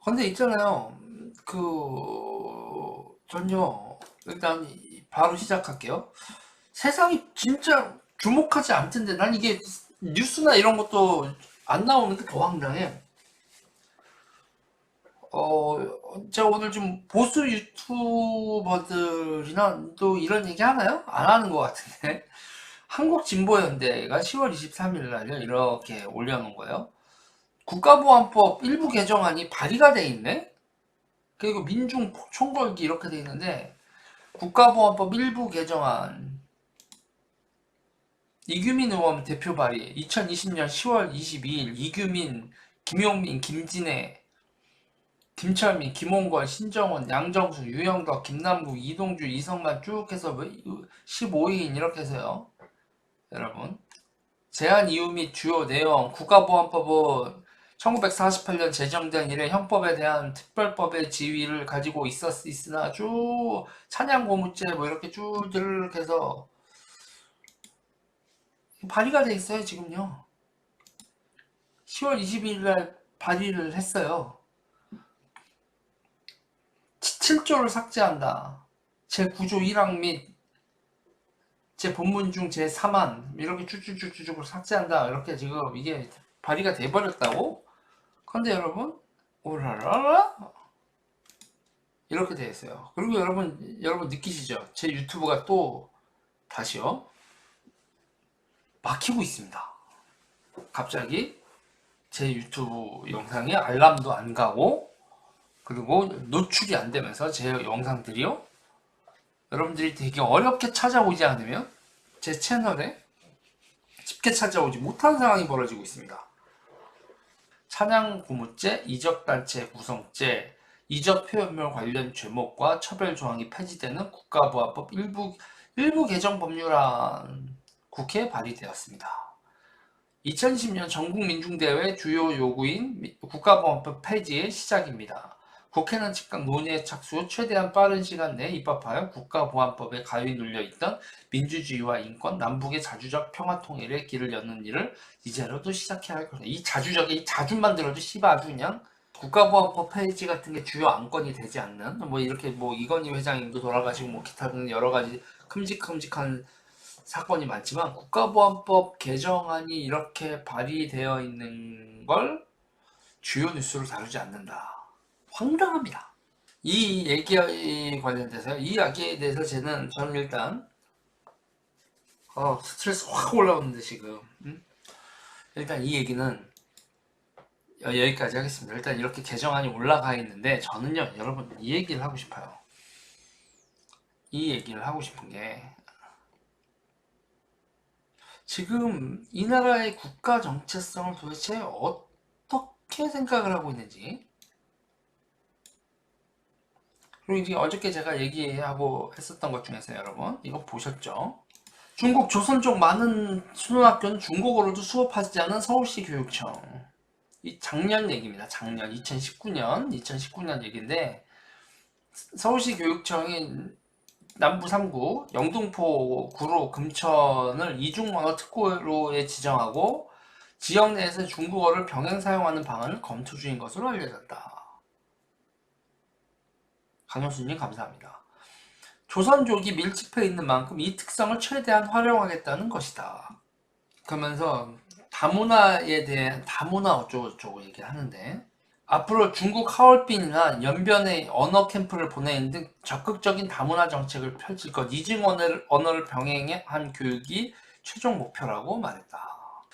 근데 있잖아요. 전요, 일단 바로 시작할게요. 세상이 진짜 주목하지 않던데, 난 이게 뉴스나 이런 것도 안 나오는데 더 황당해. 어, 제가 오늘 좀 보수 유튜버들이나 또 이런 얘기 하나요? 안 하는 것 같은데. 한국진보연대가 10월 23일 날요, 이렇게 올려놓은 거예요. 국가보안법 일부 개정안이 발의가 돼 있네? 그리고 민중 총궐기 이렇게 돼 있는데, 국가보안법 일부 개정안 이규민 의원 대표 발의 2020년 10월 22일 이규민, 김용민, 김진애, 김철민, 김홍걸, 신정원, 양정수, 유영덕, 김남국, 이동주, 이성만 쭉 해서 15인 이렇게 해서요. 여러분. 제한 이유 및 주요 내용 국가보안법은 1948년 제정된 이래 형법에 대한 특별법의 지위를 가지고 있으나 쭉 찬양고무죄 뭐 이렇게 쭉 이렇게 해서 발의가 돼 있어요 지금요. 10월 22일 날 발의를 했어요. 7조를 삭제한다. 제9조 1항 및 제 본문 중 제3항 이렇게 쭉쭉쭉쭉 삭제한다. 이렇게 지금 이게 발의가 돼버렸다고? 근데 여러분 오라라라 이렇게 돼 있어요. 그리고 여러분 느끼시죠? 제 유튜브가 또 다시요 막히고 있습니다. 갑자기 제 유튜브 영상에 알람도 안 가고 그리고 노출이 안 되면서 제 영상들이요 여러분들이 되게 어렵게 찾아오지 않으면 제 채널에 쉽게 찾아오지 못한 상황이 벌어지고 있습니다. 찬양 고무죄, 이적단체 구성죄, 이적 표현물 관련 죄목과 처벌 조항이 폐지되는 국가보안법 일부 개정 법률안 국회에 발의되었습니다. 2020년 전국민중대회 주요 요구인 국가보안법 폐지의 시작입니다. 국회는 즉각 논의에 착수 후 최대한 빠른 시간 내에 입법하여 국가보안법에 가위 눌려있던 민주주의와 인권, 남북의 자주적 평화통일의 길을 여는 일을 이제라도 시작해야 할 것이다. 이 자주만 들어도 씨발 아주 그냥 국가보안법 폐지 같은 게 주요 안건이 되지 않는 뭐 이렇게 뭐 이건희 회장님도 돌아가시고 뭐 기타 등등 여러 가지 큼직큼직한 사건이 많지만 국가보안법 개정안이 이렇게 발의되어 있는 걸 주요 뉴스로 다루지 않는다. 황당합니다. 이 얘기에 관련돼서 이 이야기에 대해서 저는 일단 스트레스 확 올라오는데 지금 일단 이 얘기는 여기까지 하겠습니다. 일단 이렇게 개정안이 올라가 있는데 저는요 여러분 이 얘기를 하고 싶어요. 이 얘기를 하고 싶은 게 지금 이 나라의 국가 정체성을 도대체 어떻게 생각을 하고 있는지 그리고 이제 어저께 제가 얘기하고 했었던 것 중에서 여러분 이거 보셨죠? 중국 조선족 많은 초등학교는 중국어로도 수업하지 않은 서울시 교육청 이 작년 얘기입니다. 작년 2019년 얘기인데 서울시 교육청이 남부 3구 영등포 구로 금천을 이중 언어 특구로에 지정하고 지역 내에서 중국어를 병행 사용하는 방안을 검토 중인 것으로 알려졌다. 강효수님 감사합니다. 조선족이 밀집해 있는 만큼 이 특성을 최대한 활용하겠다는 것이다. 그러면서 다문화에 대한 다문화 어쩌고저쩌고 얘기를 하는데 앞으로 중국 하얼빈이나 연변에 언어 캠프를 보내는 등 적극적인 다문화 정책을 펼칠 것, 이중 언어를 병행한 교육이 최종 목표라고 말했다.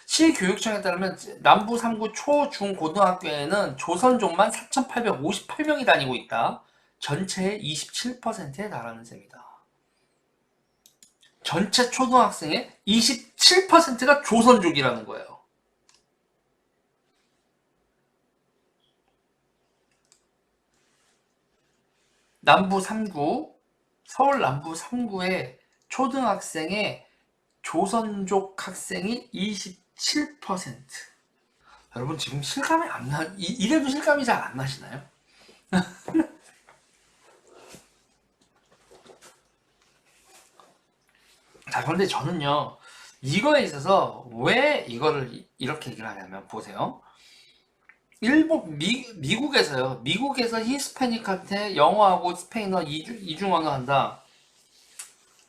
시교육청에 따르면 남부 3구 초, 중, 고등학교에는 조선족만 4,858명이 다니고 있다. 전체의 27%에 달하는 셈이다. 전체 초등학생의 27%가 조선족이라는 거예요. 남부 3구, 서울 남부 3구의 초등학생의 조선족 학생이 27%. 여러분 지금 실감이 안 나, 이래도 실감이 잘 안 나시나요? 자, 그런데 저는요, 이거에 있어서 왜 이거를 이렇게 얘기를 하냐면, 보세요. 미국에서요. 미국에서 히스패닉한테 영어하고 스페인어 이중 언어 한다.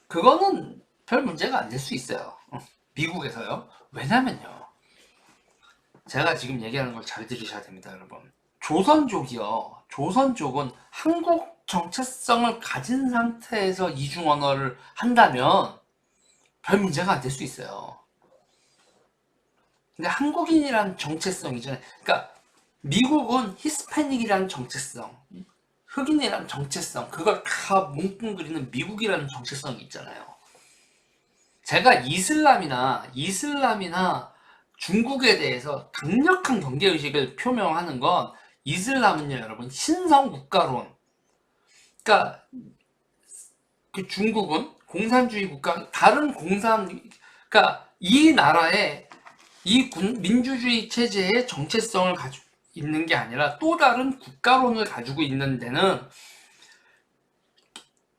그거는 별 문제가 안 될 수 있어요. 미국에서요. 왜냐면요. 제가 지금 얘기하는 걸 잘 들으셔야 됩니다, 여러분. 조선족이요. 조선족은 한국 정체성을 가진 상태에서 이중 언어를 한다면 별 문제가 안 될 수 있어요. 근데 한국인이란 정체성이잖아요. 그러니까 미국은 히스패닉이라는 정체성, 흑인이라는 정체성, 그걸 다 뭉뚱그리는 미국이라는 정체성이 있잖아요. 제가 이슬람이나 중국에 대해서 강력한 경계의식을 표명하는 건 이슬람은요, 여러분, 신성국가론. 그러니까 그 중국은 공산주의 국가, 그러니까 이 나라의 민주주의 체제의 정체성을 가지고 있는 게 아니라 또 다른 국가론을 가지고 있는 데는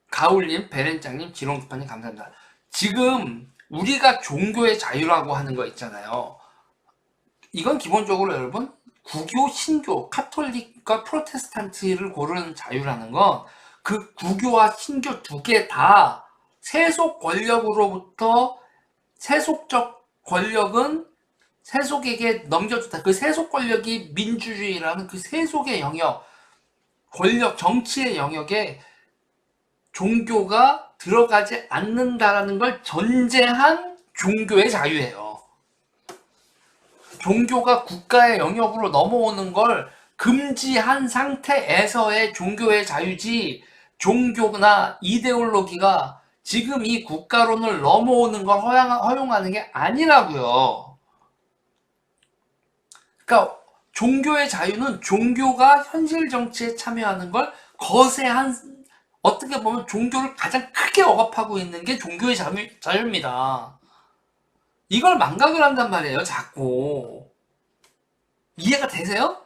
가울님, 베렌장님, 지롱스파님 감사합니다. 지금 우리가 종교의 자유라고 하는 거 있잖아요. 이건 기본적으로 여러분 구교, 신교, 카톨릭과 프로테스탄트를 고르는 자유라는 건 그 구교와 신교 두 개 다 세속 권력으로부터 세속적 권력은 세속에게 넘겨줬다. 그 세속 권력이 민주주의라는 그 세속의 영역, 권력, 정치의 영역에 종교가 들어가지 않는다라는 걸 전제한 종교의 자유예요. 종교가 국가의 영역으로 넘어오는 걸 금지한 상태에서의 종교의 자유지, 종교나 이데올로기가 지금 이 국가론을 넘어오는 걸 허용하는 게 아니라고요. 그러니까 종교의 자유는 종교가 현실 정치에 참여하는 걸 거세한, 어떻게 보면 종교를 가장 크게 억압하고 있는 게 종교의 자유입니다. 이걸 망각을 한단 말이에요, 자꾸. 이해가 되세요?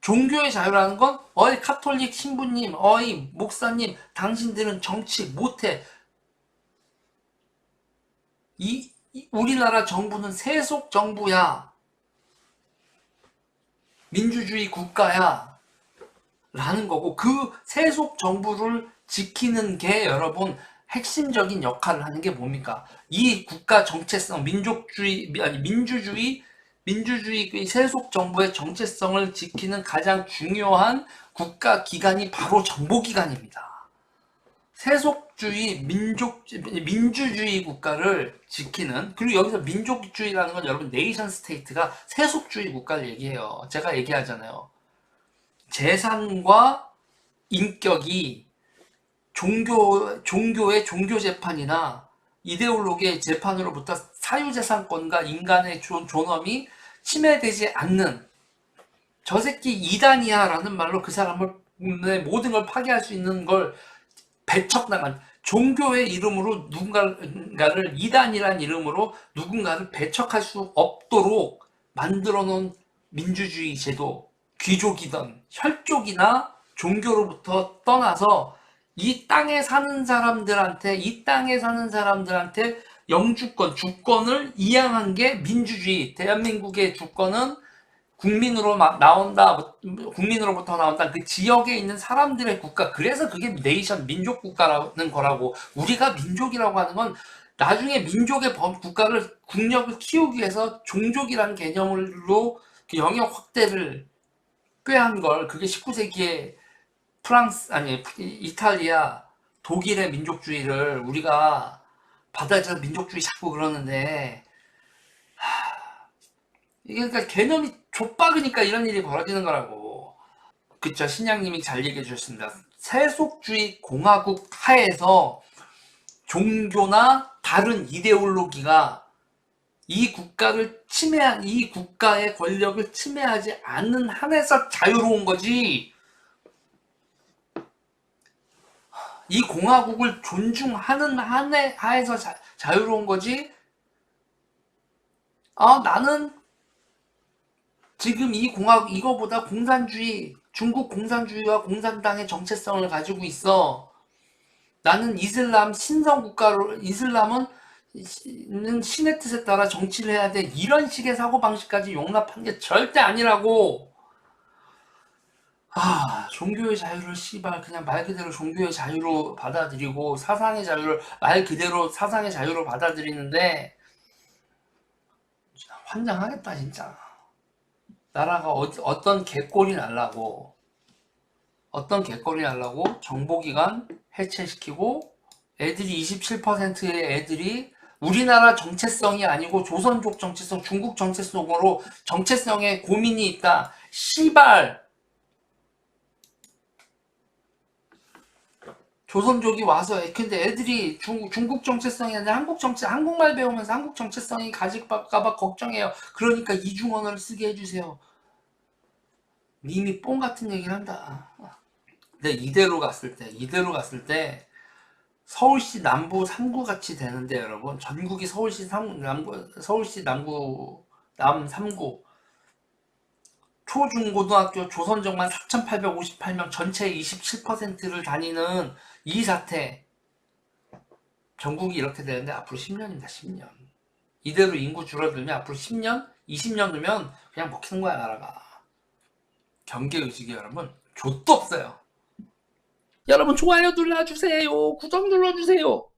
종교의 자유라는 건 어이 카톨릭 신부님, 어이 목사님, 당신들은 정치 못해. 우리나라 정부는 세속 정부야. 민주주의 국가야. 라는 거고, 그 세속 정부를 지키는 게 여러분 핵심적인 역할을 하는 게 뭡니까? 이 국가 정체성, 민주주의 그 세속 정부의 정체성을 지키는 가장 중요한 국가 기관이 바로 정보기관입니다. 세속주의, 민주주의 국가를 지키는, 그리고 여기서 민족주의라는 건 여러분 네이션 스테이트가 세속주의 국가를 얘기해요. 제가 얘기하잖아요. 재산과 인격이 종교의 종교 재판이나 이데올로기의 재판으로부터 사유재산권과 인간의 존엄이 침해되지 않는, 저 새끼 이단이야 라는 말로 그 사람을 모든 걸 파괴할 수 있는 걸 배척당한, 종교의 이름으로 누군가를, 이단이란 이름으로 누군가를 배척할 수 없도록 만들어 놓은 민주주의 제도, 귀족이든 혈족이나 종교로부터 떠나서 이 땅에 사는 사람들한테 영주권, 주권을 이양한 게 민주주의. 대한민국의 주권은 국민으로부터 나온다. 그 지역에 있는 사람들의 국가. 그래서 그게 네이션, 민족 국가라는 거라고. 우리가 민족이라고 하는 건 나중에 민족의 국가를, 국력을 키우기 위해서 종족이라는 개념으로 그 영역 확대를 꾀한 걸, 그게 19세기에 이탈리아, 독일의 민족주의를 우리가 받아들여서 민족주의 자꾸 그러는데, 이게 그러니까 개념이 좁박으니까 이런 일이 벌어지는 거라고. 그쵸, 신양님이 잘 얘기해 주셨습니다. 세속주의 공화국 하에서 종교나 다른 이데올로기가 이 국가의 권력을 침해하지 않는 한에서 자유로운 거지, 이 공화국을 존중하는 하에서 자유로운 거지. 나는 지금 이거보다 중국 공산주의와 공산당의 정체성을 가지고 있어. 나는 이슬람은 있는 신의 뜻에 따라 정치를 해야 돼. 이런 식의 사고방식까지 용납한 게 절대 아니라고. 종교의 자유를 씨발 그냥 말 그대로 종교의 자유로 받아들이고 사상의 자유를 말 그대로 사상의 자유로 받아들이는데 환장하겠다 진짜. 나라가 어떤 개꼴이 날라고 정보기관 해체시키고 애들이 27%의 애들이 우리나라 정체성이 아니고 조선족 정체성, 중국 정체성으로 정체성에 고민이 있다. 씨발. 조선족이 와서 근데 애들이 중국 정체성이 아니라 한국말 배우면서 한국 정체성이 가질까봐 걱정해요. 그러니까 이중 언어를 쓰게 해주세요. 님이 뽕 같은 얘기를 한다. 근데 이대로 갔을 때 서울시 남부 3구 같이 되는데 여러분 전국이 서울시 남 3구 초중고등학교 조선족만 4,858명 전체의 27%를 다니는 이 사태 전국이 이렇게 되는데 앞으로 10년입니다. 10년 이대로 인구 줄어들면 앞으로 10년 20년 되면 그냥 먹히는 거야 나라가. 경계의식이 여러분 좆도 없어요. 여러분 좋아요 눌러주세요. 구독 눌러주세요.